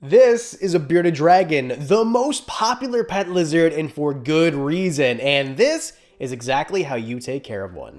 This is a bearded dragon, the most popular pet lizard, and for good reason. And this is exactly how you take care of one.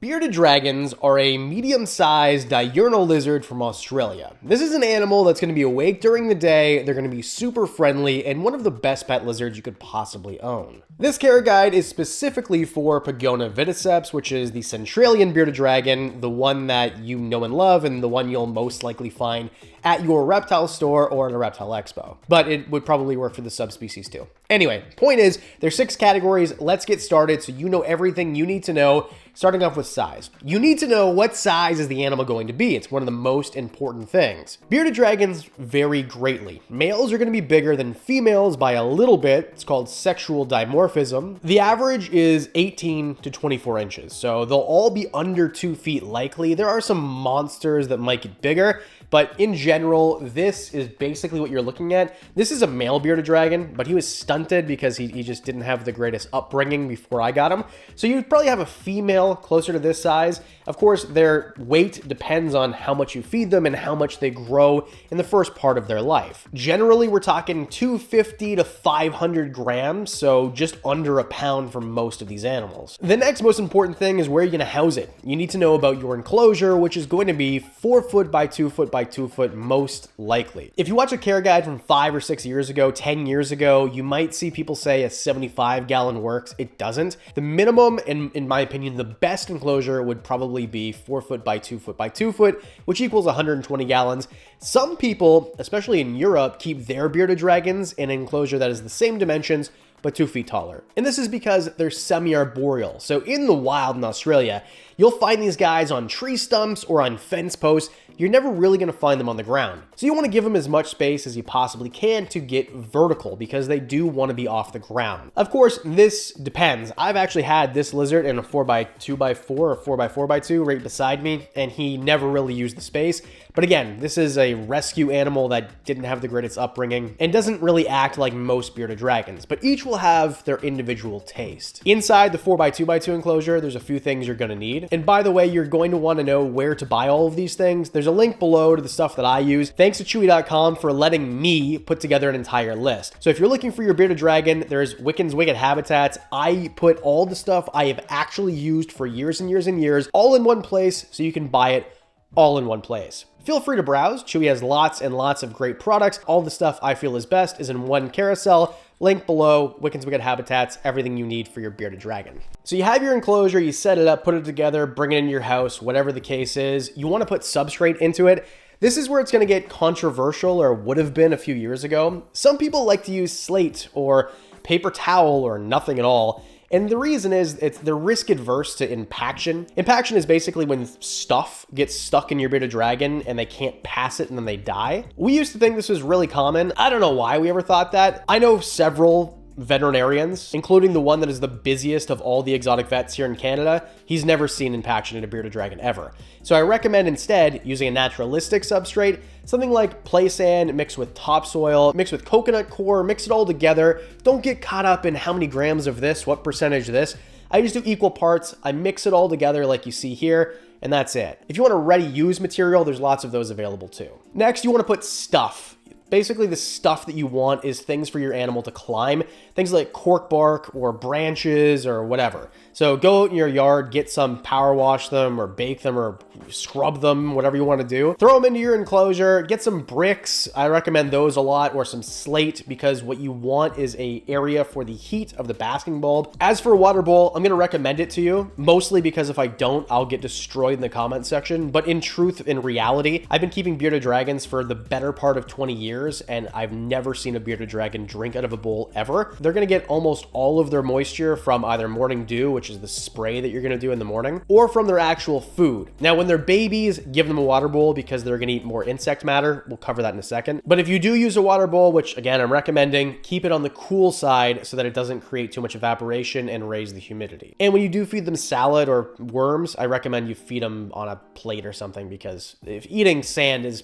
Bearded dragons are a medium-sized diurnal lizard from Australia. This is an animal that's going to be awake during the day, they're going to be super friendly, and one of the best pet lizards you could possibly own. This care guide is specifically for Pagona viticeps, which is the Centralian bearded dragon, the one that you know and love, and the one you'll most likely find at your reptile store or at a reptile expo. But it would probably work for the subspecies too. Anyway, point is, there's 6 categories. Let's get started so you know everything you need to know, starting off with size. You need to know what size is the animal going to be. It's one of the most important things. Bearded dragons vary greatly. Males are going to be bigger than females by a little bit. It's called sexual dimorphism. The average is 18 to 24 inches, so they'll all be under 2 feet likely. There are some monsters that might get bigger, but in general, this is basically what you're looking at. This is a male bearded dragon, but he was stunted because he just didn't have the greatest upbringing before I got him. So you'd probably have a female closer to this size. Of course, their weight depends on how much you feed them and how much they grow in the first part of their life. Generally, we're talking 250 to 500 grams, so just under a pound for most of these animals. The next most important thing is where you're gonna house it. You need to know about your enclosure, which is going to be 4 foot by 2 foot by 2 foot most likely. If you watch a care guide from 5 or 6 years ago, 10 years ago, you might see people say a 75-gallon works. It doesn't. The minimum, in my opinion, the best enclosure would probably be 4 foot by 2 foot by 2 foot, which equals 120 gallons. Some people, especially in Europe, keep their bearded dragons in an enclosure that is the same dimensions, but 2 feet taller. And this is because they're semi-arboreal. So in the wild in Australia, you'll find these guys on tree stumps or on fence posts. You're never really gonna find them on the ground. So you wanna give them as much space as you possibly can to get vertical because they do wanna be off the ground. Of course, this depends. I've actually had this lizard in a 4x2x4 or 4x4x2 right beside me, and he never really used the space. But again, this is a rescue animal that didn't have the greatest upbringing and doesn't really act like most bearded dragons, but each will have their individual taste. Inside the 4x2x2 enclosure, there's a few things you're gonna need. And by the way, you're going to wanna know where to buy all of these things. There's a link below to the stuff that I use. Thanks to Chewy.com for letting me put together an entire list. So if you're looking for your bearded dragon, there's Wiccan's Wicked Habitats. I put all the stuff I have actually used for years and years and years all in one place so you can buy it all in one place. Feel free to browse. Chewy has lots and lots of great products. All the stuff I feel is best is in one carousel. Link below, Wiccan's Wicked Habitats, everything you need for your bearded dragon. So you have your enclosure, you set it up, put it together, bring it into your house, whatever the case is. You want to put substrate into it. This is where it's going to get controversial, or would have been a few years ago. Some people like to use slate or paper towel or nothing at all. And the reason is they're risk adverse to impaction. Impaction is basically when stuff gets stuck in your bearded dragon and they can't pass it and then they die. We used to think this was really common. I don't know why we ever thought that. I know several veterinarians, including the one that is the busiest of all the exotic vets here in Canada. He's never seen impaction in a bearded dragon ever. So I recommend instead using a naturalistic substrate, something like play sand mixed with topsoil, mixed with coconut coir, mix it all together. Don't get caught up in how many grams of this, what percentage of this. I just do equal parts. I mix it all together like you see here, and that's it. If you want a ready-use material, there's lots of those available too. Next, you want to put stuff. Basically, the stuff that you want is things for your animal to climb, things like cork bark or branches or whatever. So go out in your yard, get some, power wash them or bake them or scrub them, whatever you want to do. Throw them into your enclosure, get some bricks. I recommend those a lot, or some slate, because what you want is a area for the heat of the basking bulb. As for a water bowl, I'm going to recommend it to you, mostly because if I don't, I'll get destroyed in the comment section. But in truth, in reality, I've been keeping bearded dragons for the better part of 20 years, and I've never seen a bearded dragon drink out of a bowl ever. They're going to get almost all of their moisture from either morning dew, which is the spray that you're going to do in the morning, or from their actual food. Now, when they're babies, give them a water bowl because they're going to eat more insect matter. We'll cover that in a second. But if you do use a water bowl, which again, I'm recommending, keep it on the cool side so that it doesn't create too much evaporation and raise the humidity. And when you do feed them salad or worms, I recommend you feed them on a plate or something, because if eating sand is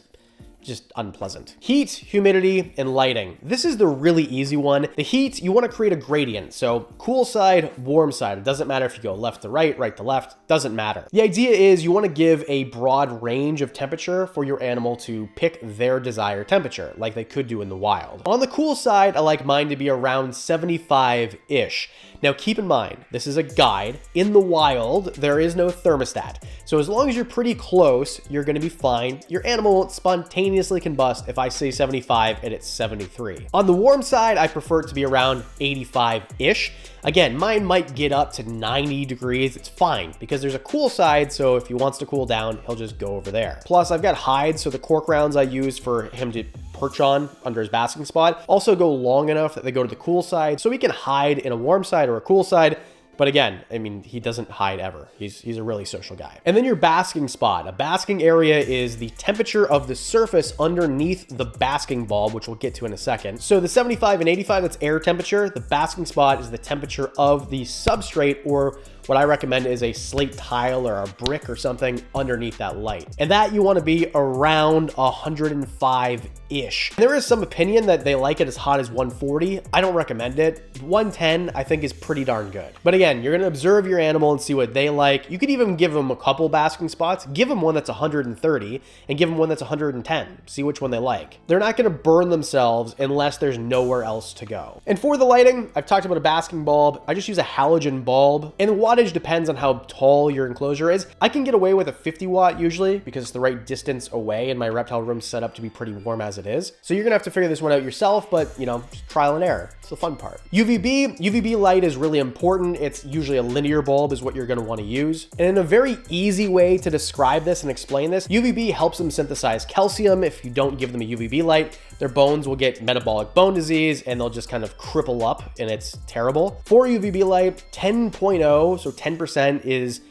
just unpleasant. Heat, humidity, and lighting. This is the really easy one. The heat, you want to create a gradient. So cool side, warm side. It doesn't matter if you go left to right, right to left, doesn't matter. The idea is you want to give a broad range of temperature for your animal to pick their desired temperature, like they could do in the wild. On the cool side, I like mine to be around 75-ish. Now keep in mind, this is a guide. In the wild, there is no thermostat. So as long as you're pretty close, you're gonna be fine. Your animal won't spontaneously combust if I say 75 and it's 73. On the warm side, I prefer it to be around 85-ish. Again, mine might get up to 90 degrees. It's fine because there's a cool side. So if he wants to cool down, he'll just go over there. Plus I've got hides. So the cork rounds I use for him to perch on under his basking spot also go long enough that they go to the cool side. So he can hide in a warm side or a cool side. But again, I mean, he doesn't hide ever. He's a really social guy. And then your basking spot. A basking area is the temperature of the surface underneath the basking bulb, which we'll get to in a second. So the 75 and 85, that's air temperature. The basking spot is the temperature of the substrate, or what I recommend is a slate tile or a brick or something underneath that light. And that you want to be around 105-ish. There is some opinion that they like it as hot as 140. I don't recommend it. 110 I think is pretty darn good. But again, you're going to observe your animal and see what they like. You could even give them a couple basking spots. Give them one that's 130 and give them one that's 110. See which one they like. They're not going to burn themselves unless there's nowhere else to go. And for the lighting, I've talked about a basking bulb. I just use a halogen bulb. And the wattage depends on how tall your enclosure is. I can get away with a 50 watt usually because it's the right distance away and my reptile room's set up to be pretty warm as it is. So you're gonna have to figure this one out yourself, but you know, just trial and error. It's the fun part. UVB light is really important. It's usually a linear bulb is what you're gonna wanna use. And in a very easy way to describe this and explain this, UVB helps them synthesize calcium. If you don't give them a UVB light, their bones will get metabolic bone disease and they'll just kind of cripple up and it's terrible. For UVB light, 10.0, so 10% is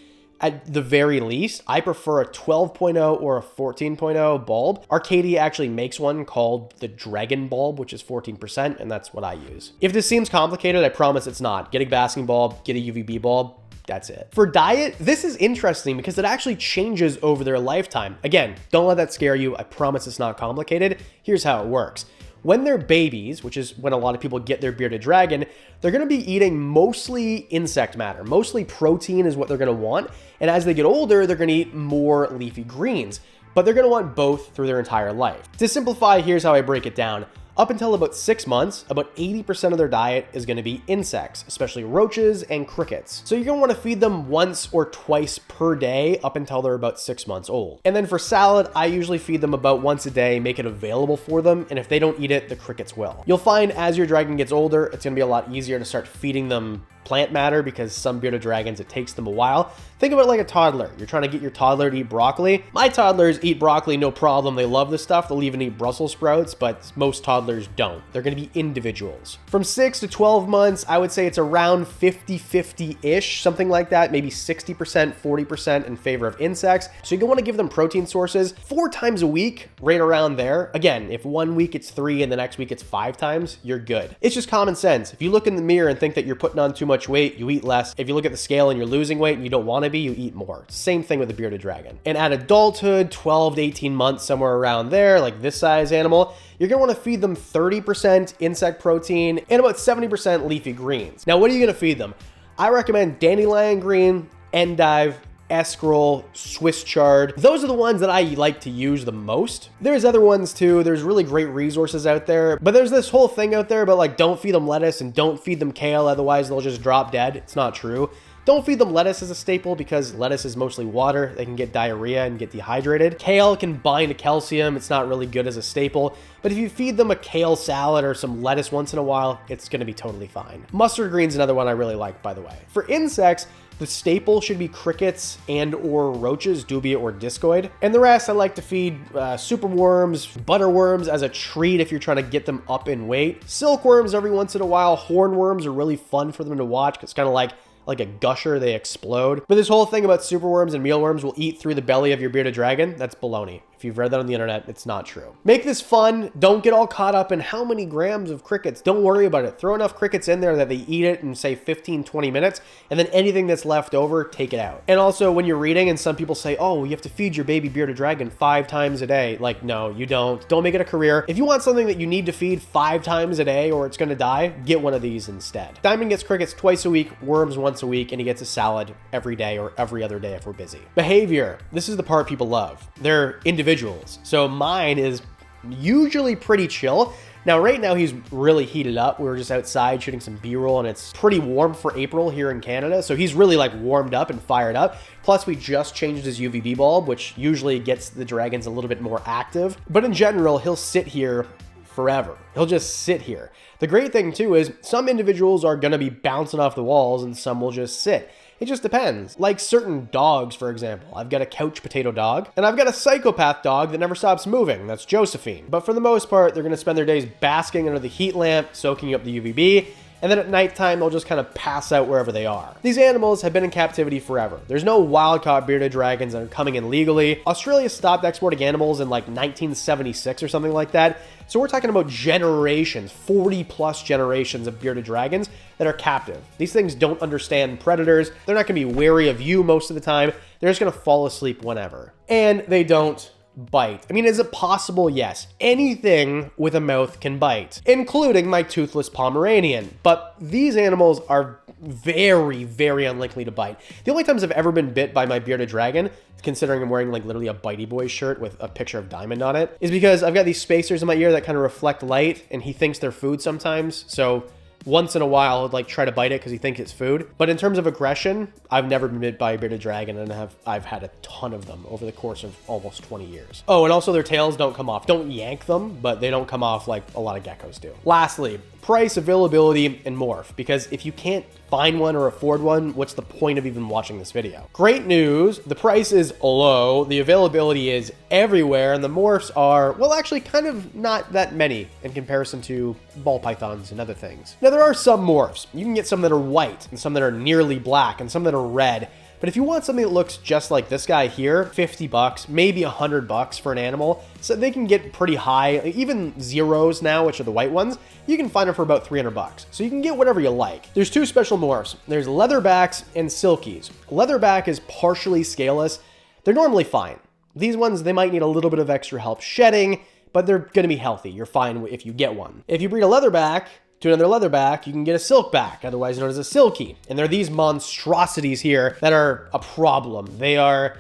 at the very least. I prefer a 12.0 or a 14.0 bulb. Arcadia actually makes one called the Dragon bulb, which is 14%, and that's what I use. If this seems complicated, I promise it's not. Get a basking bulb, get a UVB bulb, that's it. For diet, this is interesting because it actually changes over their lifetime. Again, don't let that scare you. I promise it's not complicated. Here's how it works. When they're babies, which is when a lot of people get their bearded dragon, they're gonna be eating mostly insect matter. Mostly protein is what they're gonna want. And as they get older, they're gonna eat more leafy greens, but they're gonna want both through their entire life. To simplify, here's how I break it down. Up until about 6 months, about 80% of their diet is going to be insects, especially roaches and crickets. So you're going to want to feed them once or twice per day up until they're about 6 months old. And then for salad, I usually feed them about once a day, make it available for them. And if they don't eat it, the crickets will. You'll find as your dragon gets older, it's going to be a lot easier to start feeding them plant matter because some bearded dragons, it takes them a while. Think of it like a toddler. You're trying to get your toddler to eat broccoli. My toddlers eat broccoli, no problem. They love this stuff. They'll even eat Brussels sprouts, but most toddlers don't. They're going to be individuals. From 6 to 12 months, I would say it's around 50-50-ish, something like that. Maybe 60%, 40% in favor of insects. So you're going to want to give them protein sources 4 times a week, right around there. Again, if 1 week it's 3 and the next week it's 5 times, you're good. It's just common sense. If you look in the mirror and think that you're putting on too much weight, you eat less. If you look at the scale and you're losing weight and you don't want to be, you eat more. Same thing with the bearded dragon. And at adulthood, 12 to 18 months, somewhere around there, like this size animal, you're going to want to feed them 30% insect protein and about 70% leafy greens. Now, what are you going to feed them? I recommend dandelion green, endive, escarole, Swiss chard. Those are the ones that I like to use the most. There's other ones too. There's really great resources out there, but there's this whole thing out there about like, don't feed them lettuce and don't feed them kale, otherwise they'll just drop dead. It's not true. Don't feed them lettuce as a staple because lettuce is mostly water. They can get diarrhea and get dehydrated. Kale can bind to calcium. It's not really good as a staple, but if you feed them a kale salad or some lettuce once in a while, it's gonna be totally fine. Mustard green's another one I really like, by the way. For insects, the staple should be crickets and or roaches, dubia or discoid. And the rest I like to feed superworms, butterworms as a treat if you're trying to get them up in weight. Silkworms every once in a while. Hornworms are really fun for them to watch because it's kind of like a gusher, they explode. But this whole thing about superworms and mealworms will eat through the belly of your bearded dragon, that's baloney. If If you've read that on the internet, it's not true. Make this fun. Don't get all caught up in how many grams of crickets. Don't worry about it. Throw enough crickets in there that they eat it in, say, 15, 20 minutes, and then anything that's left over, take it out. And also, when you're reading and some people say, oh, you have to feed your baby bearded dragon 5 times a day. Like, no, you don't. Don't make it a career. If you want something that you need to feed 5 times a day or it's going to die, get one of these instead. Diamond gets crickets twice a week, worms once a week, and he gets a salad every day or every other day if we're busy. Behavior. This is the part people love. They're individuals. So mine is usually pretty chill. Now, right now he's really heated up. We were just outside shooting some B-roll and it's pretty warm for April here in Canada. So he's really like warmed up and fired up. Plus we just changed his UVB bulb, which usually gets the dragons a little bit more active. But in general, he'll sit here forever. He'll just sit here. The great thing too is some individuals are gonna be bouncing off the walls and some will just sit. It just depends. Like certain dogs, for example. I've got a couch potato dog, and I've got a psychopath dog that never stops moving. That's Josephine. But for the most part, they're gonna spend their days basking under the heat lamp, soaking up the UVB, and then at nighttime, they'll just kind of pass out wherever they are. These animals have been in captivity forever. There's no wild-caught bearded dragons that are coming in legally. Australia stopped exporting animals in like 1976 or something like that. So we're talking about generations, 40+ generations of bearded dragons that are captive. These things don't understand predators. They're not gonna be wary of you most of the time. They're just gonna fall asleep whenever. And they don't bite. I mean, is it possible? Yes. Anything with a mouth can bite, including my toothless Pomeranian. But these animals are very, very unlikely to bite. The only times I've ever been bit by my bearded dragon, considering I'm wearing like literally a Bitey Boy shirt with a picture of Diamond on it, is because I've got these spacers in my ear that kind of reflect light and he thinks they're food sometimes. So once in a while, he'll like try to bite it because he thinks it's food. But in terms of aggression, I've never been bit by a bearded dragon, and I've had a ton of them over the course of almost 20 years. Oh, and also their tails don't come off. Don't yank them, but they don't come off like a lot of geckos do. Lastly, price, availability, and morph. Because if you can't find one or afford one, what's the point of even watching this video? Great news, the price is low, the availability is everywhere, and the morphs are, well, actually kind of not that many in comparison to ball pythons and other things. Now, there are some morphs. You can get some that are white, and some that are nearly black, and some that are red. But if you want something that looks just like this guy here, 50 bucks, maybe $100 for an animal, so they can get pretty high. Even zeros now, which are the white ones, you can find them for about 300 bucks. So you can get whatever you like. There's 2 special morphs. There's leatherbacks and silkies. Leatherback is partially scaleless. They're normally fine. These ones, they might need a little bit of extra help shedding, but they're gonna be healthy. You're fine if you get one. If you breed a leatherback to another leatherback, you can get a silkback, otherwise known as a silky. And they're these monstrosities here that are a problem. They are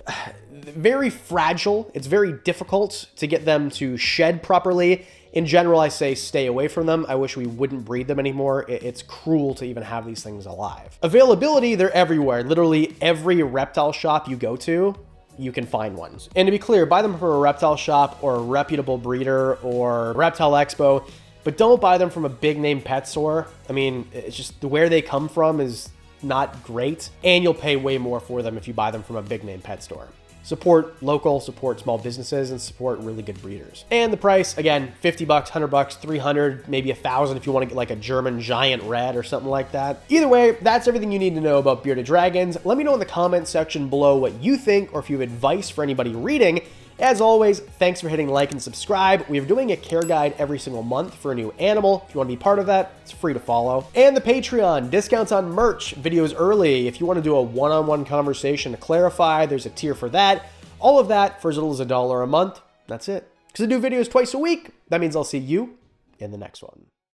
very fragile. It's very difficult to get them to shed properly. In general, I say stay away from them. I wish we wouldn't breed them anymore. It's cruel to even have these things alive. Availability, they're everywhere. Literally every reptile shop you go to, you can find one. And to be clear, buy them from a reptile shop or a reputable breeder or Reptile Expo, but don't buy them from a big name pet store. I mean, it's just where they come from is not great, and you'll pay way more for them if you buy them from a big name pet store. Support local, support small businesses, and support really good breeders. And the price, again, 50 bucks, 100 bucks, 300, maybe 1,000 if you want to get like a German giant red or something like that. Either way, that's everything you need to know about bearded dragons. Let me know in the comment section below what you think, or if you have advice for anybody reading. As always, thanks for hitting like and subscribe. We are doing a care guide every single month for a new animal. If you want to be part of that, it's free to follow. And the Patreon, discounts on merch, videos early. If you want to do a one-on-one conversation to clarify, there's a tier for that. All of that for as little as $1 a month. That's it. Because I do videos twice a week, that means I'll see you in the next one.